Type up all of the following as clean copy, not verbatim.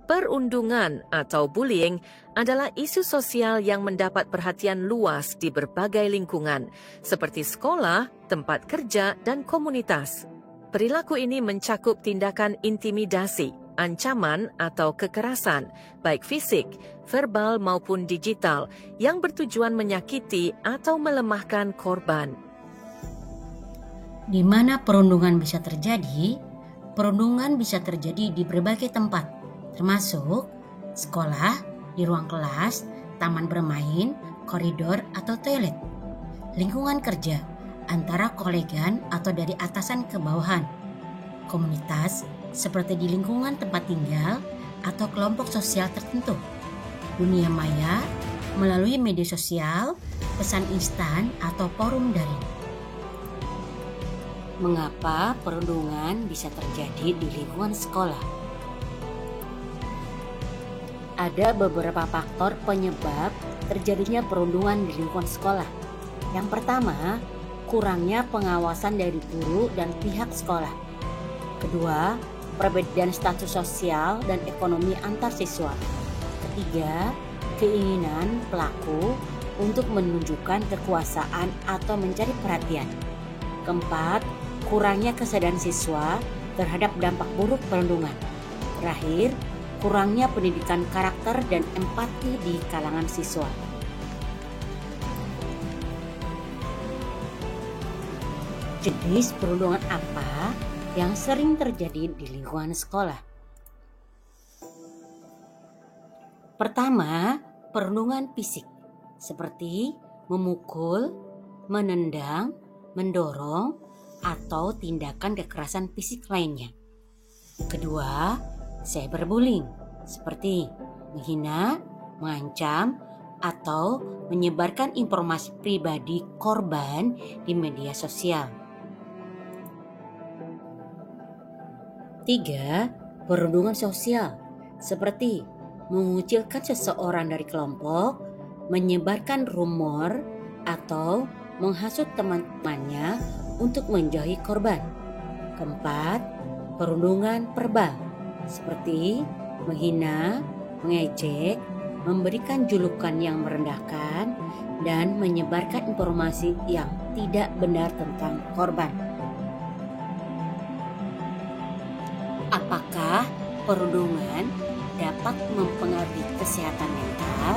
Perundungan atau bullying adalah isu sosial yang mendapat perhatian luas di berbagai lingkungan, seperti sekolah, tempat kerja, dan komunitas. Perilaku ini mencakup tindakan intimidasi, ancaman atau kekerasan, baik fisik, verbal maupun digital, yang bertujuan menyakiti atau melemahkan korban. Di mana perundungan bisa terjadi? Perundungan bisa terjadi di berbagai tempat, termasuk sekolah, di ruang kelas, taman bermain, koridor atau toilet, lingkungan kerja, antara kolegan atau dari atasan ke bawahan, komunitas seperti di lingkungan tempat tinggal atau kelompok sosial tertentu, dunia maya melalui media sosial, pesan instan atau forum daring. Mengapa perundungan bisa terjadi di lingkungan sekolah? Ada beberapa faktor penyebab terjadinya perundungan di lingkungan sekolah. Yang pertama, kurangnya pengawasan dari guru dan pihak sekolah. Kedua, perbedaan status sosial dan ekonomi antar siswa. Ketiga, keinginan pelaku untuk menunjukkan kekuasaan atau mencari perhatian. Keempat, kurangnya kesadaran siswa terhadap dampak buruk perundungan. Terakhir, kurangnya pendidikan karakter dan empati di kalangan siswa. Jenis perundungan apa yang sering terjadi di lingkungan sekolah? Pertama, perundungan fisik, seperti memukul, menendang, mendorong, atau tindakan kekerasan fisik lainnya. Kedua, cyberbullying, seperti menghina, mengancam, atau menyebarkan informasi pribadi korban di media sosial. Tiga, perundungan sosial, seperti mengucilkan seseorang dari kelompok, menyebarkan rumor, atau menghasut teman-temannya untuk menjauhi korban. Keempat, perundungan verbal, seperti menghina, mengejek, memberikan julukan yang merendahkan, dan menyebarkan informasi yang tidak benar tentang korban. Apakah perundungan dapat mempengaruhi kesehatan mental?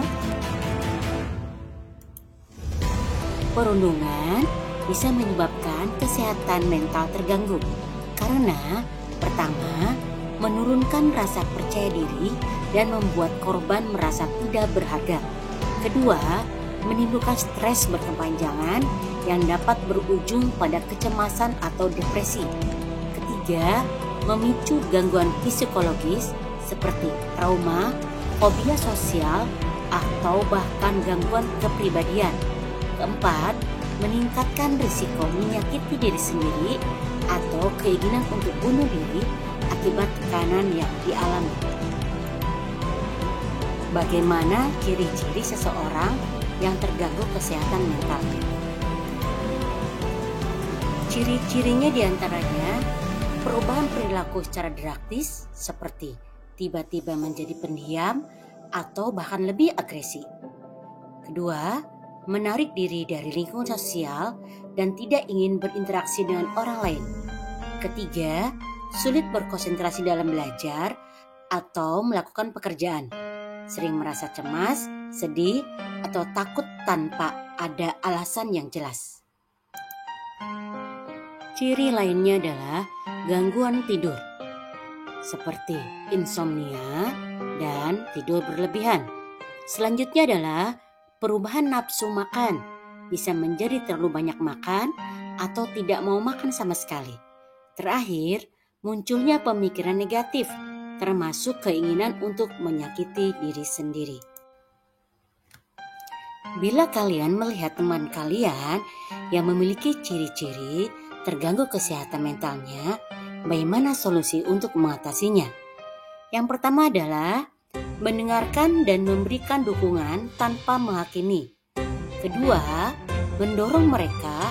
Perundungan bisa menyebabkan kesehatan mental terganggu karena pertama, menurunkan rasa percaya diri dan membuat korban merasa tidak berharga. Kedua, menimbulkan stres berkepanjangan yang dapat berujung pada kecemasan atau depresi. Ketiga, memicu gangguan psikologis seperti trauma, fobia sosial, atau bahkan gangguan kepribadian. Keempat, meningkatkan risiko menyakiti diri sendiri atau keinginan untuk bunuh diri akibat tekanan yang dialami. Bagaimana ciri-ciri seseorang yang terganggu kesehatan mentalnya? Ciri-cirinya diantaranya perubahan perilaku secara drastis seperti tiba-tiba menjadi pendiam atau bahkan lebih agresi. Kedua, menarik diri dari lingkungan sosial dan tidak ingin berinteraksi dengan orang lain. Ketiga, sulit berkonsentrasi dalam belajar atau melakukan pekerjaan. Sering merasa cemas, sedih, atau takut tanpa ada alasan yang jelas. Ciri lainnya adalah gangguan tidur, seperti insomnia dan tidur berlebihan. Selanjutnya adalah perubahan nafsu makan, bisa menjadi terlalu banyak makan atau tidak mau makan sama sekali. Terakhir, munculnya pemikiran negatif, termasuk keinginan untuk menyakiti diri sendiri. Bila kalian melihat teman kalian yang memiliki ciri-ciri terganggu kesehatan mentalnya, bagaimana solusi untuk mengatasinya? Yang pertama adalah mendengarkan dan memberikan dukungan tanpa menghakimi. Kedua, mendorong mereka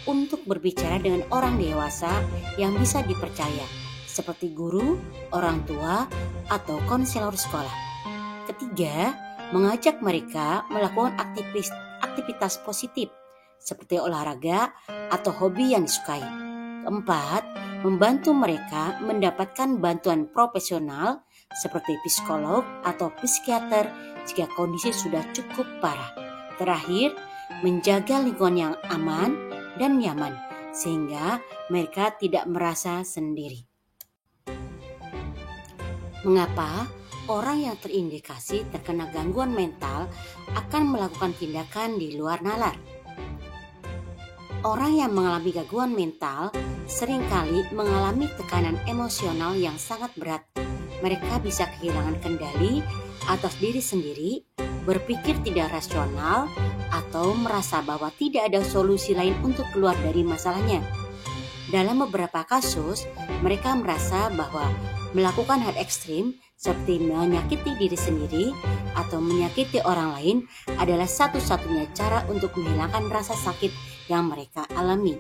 untuk berbicara dengan orang dewasa yang bisa dipercaya, seperti guru, orang tua, atau konselor sekolah. Ketiga, mengajak mereka melakukan aktivitas positif seperti olahraga atau hobi yang disukai. Keempat, membantu mereka mendapatkan bantuan profesional seperti psikolog atau psikiater jika kondisi sudah cukup parah. Terakhir, menjaga lingkungan yang aman dan nyaman sehingga mereka tidak merasa sendiri. Mengapa orang yang terindikasi terkena gangguan mental akan melakukan tindakan di luar nalar? Orang yang mengalami gangguan mental seringkali mengalami tekanan emosional yang sangat berat. Mereka bisa kehilangan kendali atas diri sendiri, berpikir tidak rasional, atau merasa bahwa tidak ada solusi lain untuk keluar dari masalahnya. Dalam beberapa kasus, mereka merasa bahwa melakukan hal ekstrim seperti menyakiti diri sendiri atau menyakiti orang lain adalah satu-satunya cara untuk menghilangkan rasa sakit yang mereka alami.